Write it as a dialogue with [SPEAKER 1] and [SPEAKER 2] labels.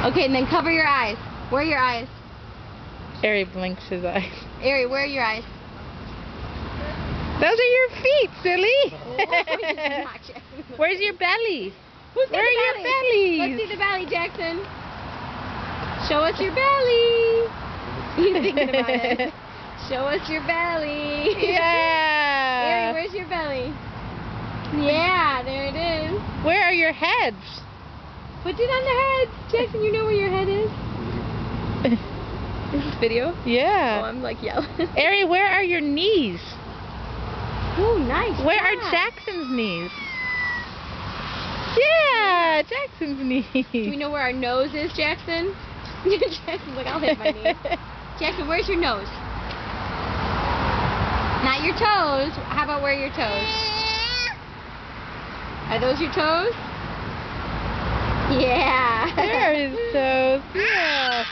[SPEAKER 1] Okay, and then cover your eyes. Where are your eyes?
[SPEAKER 2] Ari blinks his eyes.
[SPEAKER 1] Ari, where are your eyes?
[SPEAKER 2] Those are your feet, silly.
[SPEAKER 1] Oh,
[SPEAKER 2] Where's your belly?
[SPEAKER 1] Who's got
[SPEAKER 2] Where
[SPEAKER 1] the
[SPEAKER 2] are your
[SPEAKER 1] belly?
[SPEAKER 2] bellies?
[SPEAKER 1] Let's see the belly, Jackson. Show us your belly. He's thinking about it. Show us your belly.
[SPEAKER 2] Yeah.
[SPEAKER 1] Ari, where's your belly? Yeah, there it is.
[SPEAKER 2] Where are your heads?
[SPEAKER 1] Put it on the head. Jackson, you know where your head is? Is this video?
[SPEAKER 2] Yeah.
[SPEAKER 1] Oh, I'm like yelling.
[SPEAKER 2] Ari, where are your knees?
[SPEAKER 1] Oh, nice.
[SPEAKER 2] Where
[SPEAKER 1] job.
[SPEAKER 2] are Jackson's knees? Yeah, Jackson's knees.
[SPEAKER 1] Do we know where our nose is, Jackson? Jackson's like, I'll hit my knee. Jackson, where's your nose? Not your toes. How about where are your toes? Are those your toes? Yeah.
[SPEAKER 2] There are his toes. Yeah.